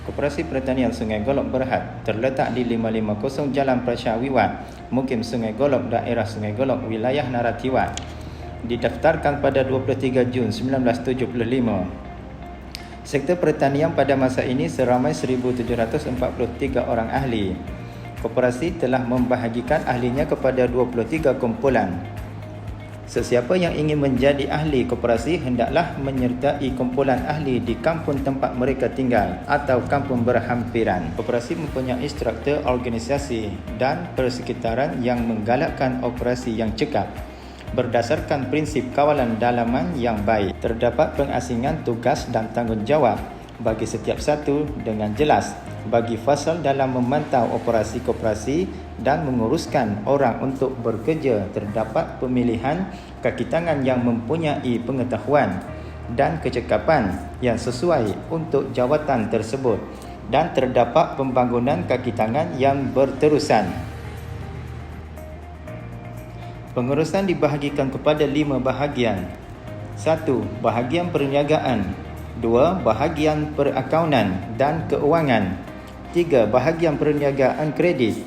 Koperasi Pertanian Sungai Golok Berhad terletak di 550 Jalan Prasyawiwat, Mukim Sungai Golok, daerah Sungai Golok, wilayah Naratiwat. Didaftarkan pada 23 Jun 1975. Sektor pertanian pada masa ini seramai 1,743 orang ahli. Koperasi telah membahagikan ahlinya kepada 23 kumpulan. Sesiapa yang ingin menjadi ahli koperasi hendaklah menyertai kumpulan ahli di kampung tempat mereka tinggal atau kampung berhampiran. Koperasi mempunyai struktur organisasi dan persekitaran yang menggalakkan operasi yang cekap. Berdasarkan prinsip kawalan dalaman yang baik, terdapat pengasingan tugas dan tanggungjawab bagi setiap satu dengan jelas. Bagi fasal dalam memantau operasi koperasi dan menguruskan orang untuk bekerja, terdapat pemilihan kaki tangan yang mempunyai pengetahuan dan kecekapan yang sesuai untuk jawatan tersebut, dan terdapat pembangunan kaki tangan yang berterusan. Pengurusan dibahagikan kepada 5 bahagian. 1. Bahagian perniagaan. 2. Bahagian perakaunan dan keuangan. 3. Bahagian perniagaan kredit.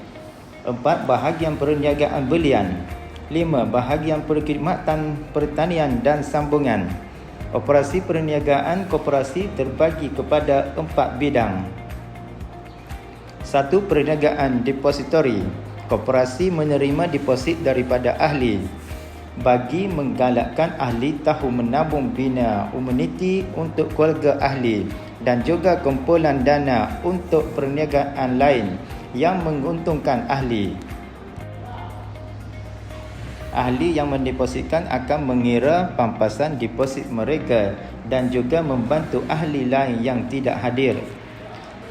4. Bahagian perniagaan belian. 5. Bahagian perkhidmatan pertanian dan sambungan. Operasi perniagaan koperasi terbagi kepada 4 bidang. 1. Perniagaan depositori. Koperasi menerima deposit daripada ahli bagi menggalakkan ahli tahu menabung bina ameniti untuk keluarga ahli dan juga kumpulan dana untuk perniagaan lain yang menguntungkan ahli. Ahli yang mendepositkan akan mengira pampasan deposit mereka dan juga membantu ahli lain yang tidak hadir.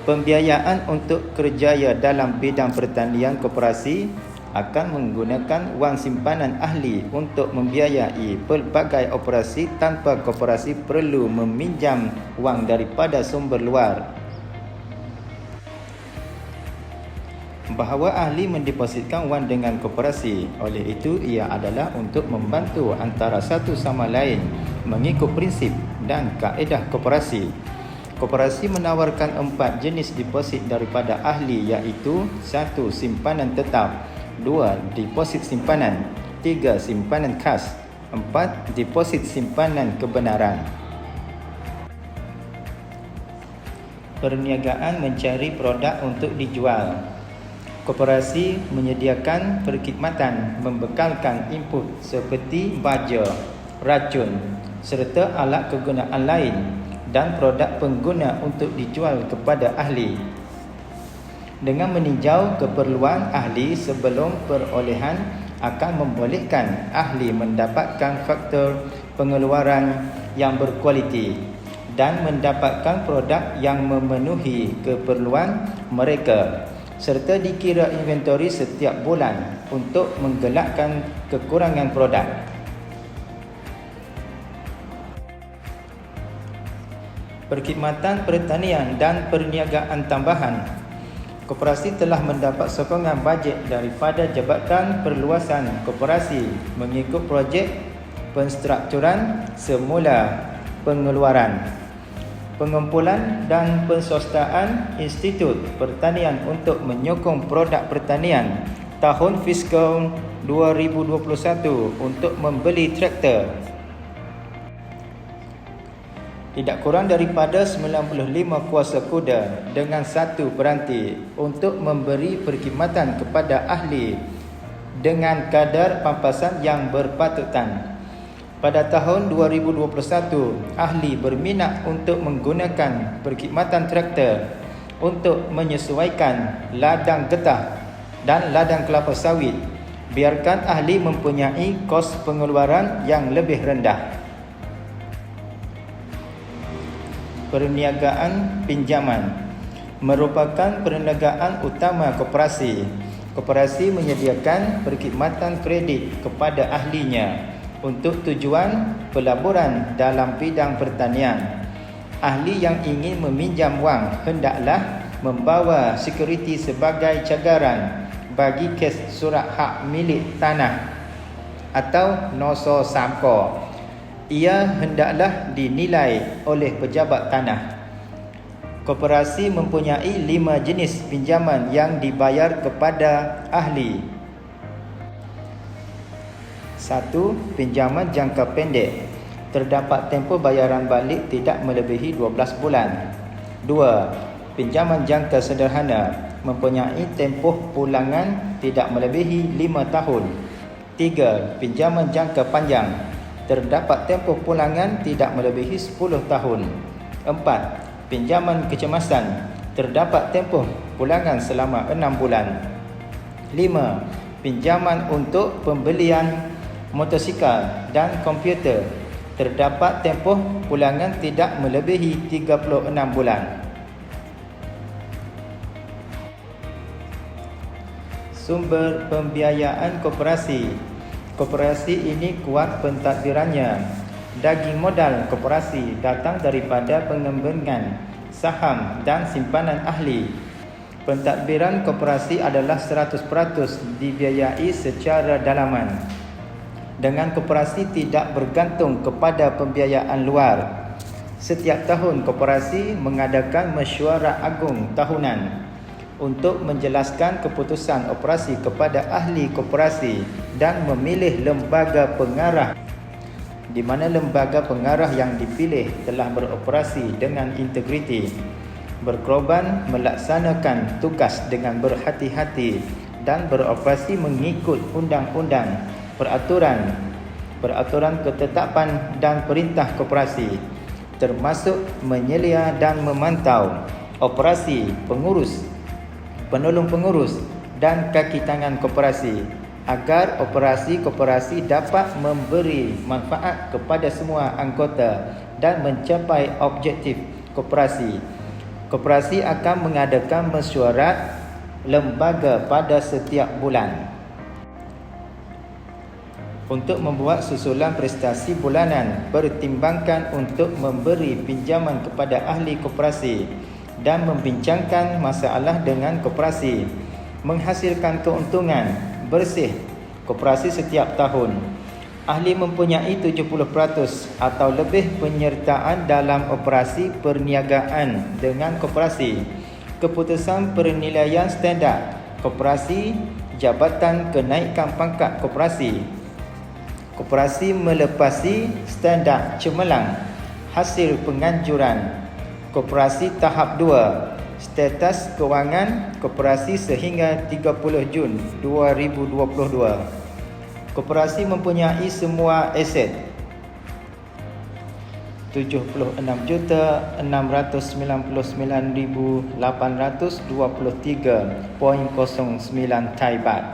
Pembiayaan untuk kerjaya dalam bidang pertanian koperasi akan menggunakan wang simpanan ahli untuk membiayai pelbagai operasi tanpa koperasi perlu meminjam wang daripada sumber luar. Bahawa ahli mendepositkan wang dengan koperasi, oleh itu ia adalah untuk membantu antara satu sama lain mengikut prinsip dan kaedah koperasi. Koperasi menawarkan 4 jenis deposit daripada ahli, iaitu 1. Simpanan tetap, 2. Deposit simpanan, 3. Simpanan khas, 4. Deposit simpanan kebenaran. Perniagaan mencari produk untuk dijual. Koperasi menyediakan perkhidmatan membekalkan input seperti baja, racun serta alat kegunaan lain dan produk pengguna untuk dijual kepada ahli. Dengan meninjau keperluan ahli sebelum perolehan akan membolehkan ahli mendapatkan faktor pengeluaran yang berkualiti dan mendapatkan produk yang memenuhi keperluan mereka, serta dikira inventori setiap bulan untuk menggelakkan kekurangan produk. Perkhidmatan pertanian dan perniagaan tambahan. Koperasi telah mendapat sokongan bajet daripada Jabatan Perluasan Koperasi mengikut projek penstrukturan semula pengeluaran, pengumpulan dan penswastaan Institut Pertanian untuk menyokong produk pertanian tahun fiskal 2021 untuk membeli traktor. Tidak kurang daripada 95 kuasa kuda dengan 1 peranti untuk memberi perkhidmatan kepada ahli dengan kadar pampasan yang berpatutan. Pada tahun 2021, ahli berminat untuk menggunakan perkhidmatan traktor untuk menyesuaikan ladang getah dan ladang kelapa sawit. Biarkan ahli mempunyai kos pengeluaran yang lebih rendah. Perniagaan pinjaman merupakan perniagaan utama koperasi. Koperasi menyediakan perkhidmatan kredit kepada ahlinya untuk tujuan pelaburan dalam bidang pertanian. Ahli yang ingin meminjam wang hendaklah membawa sekuriti sebagai cagaran bagi kes surat hak milik tanah atau noso samko. Ia hendaklah dinilai oleh pejabat tanah. Koperasi mempunyai 5 jenis pinjaman yang dibayar kepada ahli. 1. Pinjaman jangka pendek. Terdapat tempoh bayaran balik tidak melebihi 12 bulan. 2. Pinjaman jangka sederhana. Mempunyai tempoh pulangan tidak melebihi 5 tahun. 3. Pinjaman jangka panjang. Terdapat tempoh pulangan tidak melebihi 10 tahun. 4. Pinjaman kecemasan. Terdapat tempoh pulangan selama 6 bulan. 5. Pinjaman untuk pembelian motosikal dan komputer. Terdapat tempoh pulangan tidak melebihi 36 bulan. Sumber pembiayaan koperasi. Koperasi ini kuat pentadbirannya. Daging modal koperasi datang daripada pengembangan saham dan simpanan ahli. Pentadbiran koperasi adalah 100% dibiayai secara dalaman. Dengan koperasi tidak bergantung kepada pembiayaan luar. Setiap tahun koperasi mengadakan mesyuarat agung tahunan untuk menjelaskan keputusan operasi kepada ahli koperasi dan memilih lembaga pengarah, di mana lembaga pengarah yang dipilih telah beroperasi dengan integriti, berkorban melaksanakan tugas dengan berhati-hati dan beroperasi mengikut undang-undang, peraturan ketetapan dan perintah koperasi, termasuk menyelia dan memantau operasi pengurus, penolong pengurus dan kaki tangan koperasi, agar operasi koperasi dapat memberi manfaat kepada semua anggota dan mencapai objektif koperasi. Koperasi akan mengadakan mesyuarat lembaga pada setiap bulan untuk membuat susulan prestasi bulanan, pertimbangkan untuk memberi pinjaman kepada ahli koperasi dan membincangkan masalah dengan koperasi, menghasilkan keuntungan bersih koperasi setiap tahun. Ahli mempunyai 70% atau lebih penyertaan dalam operasi perniagaan dengan koperasi. Keputusan penilaian standar koperasi, jabatan kenaikan pangkat koperasi. Koperasi melepasi standar cemerlang hasil penganjuran. Koperasi tahap 2. Status kewangan koperasi sehingga 30 Jun 2022. Koperasi mempunyai semua aset 76,893.09 Thai baht.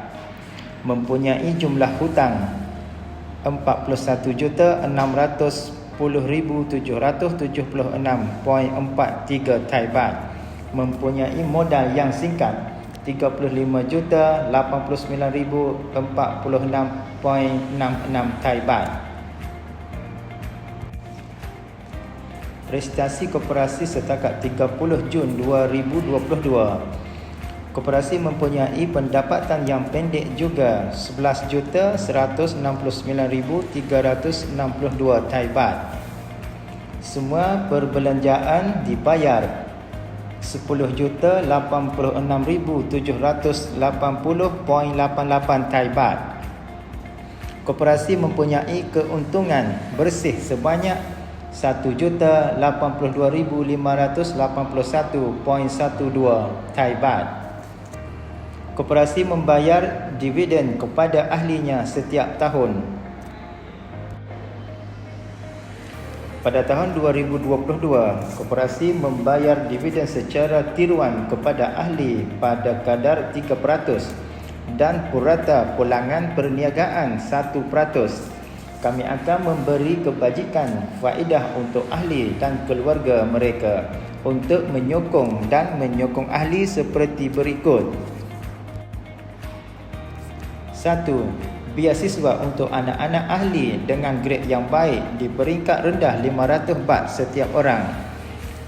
Mempunyai jumlah hutang 41,610,776.43 Thai baht. Mempunyai modal yang singkat 35,89,046.66 Thai baht. Prestasi koperasi setakat 30 Jun 2022. Koperasi mempunyai pendapatan yang pendek juga 11,169,362 Thai baht. Semua perbelanjaan dibayar 10,86,780.88 Thai baht. Koperasi mempunyai keuntungan bersih sebanyak 1,82,581.12 Thai baht. Koperasi membayar dividen kepada ahlinya setiap tahun. Pada tahun 2022, koperasi membayar dividen secara tiruan kepada ahli pada kadar 3% dan purata pulangan perniagaan 1%. Kami akan memberi kebajikan faedah untuk ahli dan keluarga mereka untuk menyokong ahli seperti berikut. 1. Beasiswa untuk anak-anak ahli dengan grade yang baik di peringkat rendah 500 baht setiap orang.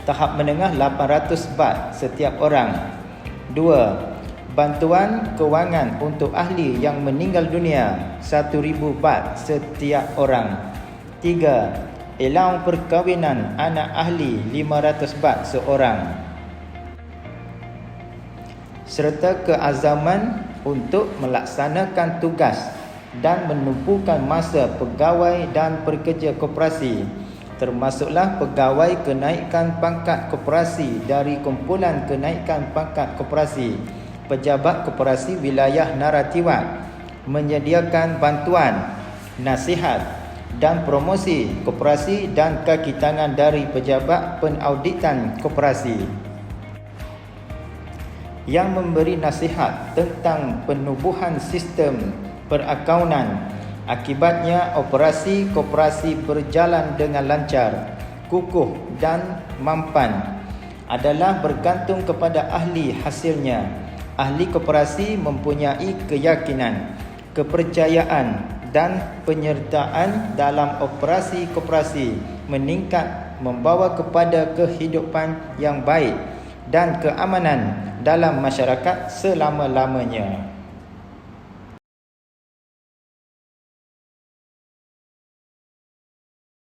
Tahap menengah 800 baht setiap orang. 2. Bantuan kewangan untuk ahli yang meninggal dunia 1,000 baht setiap orang. 3. Allowance perkahwinan anak ahli 500 baht seorang. serta keazaman untuk melaksanakan tugas dan menumpukan masa pegawai dan pekerja koperasi, termasuklah pegawai kenaikan pangkat koperasi dari kumpulan kenaikan pangkat koperasi, pejabat koperasi wilayah Narathiwat, menyediakan bantuan, nasihat dan promosi koperasi dan kaki tangan dari pejabat penauditan koperasi yang memberi nasihat tentang penubuhan sistem perakaunan. Akibatnya operasi koperasi berjalan dengan lancar, kukuh dan mampan adalah bergantung kepada ahli hasilnya. Ahli koperasi mempunyai keyakinan, kepercayaan dan penyertaan dalam operasi koperasi meningkat, membawa kepada kehidupan yang baik dan keamanan dalam masyarakat selama-lamanya.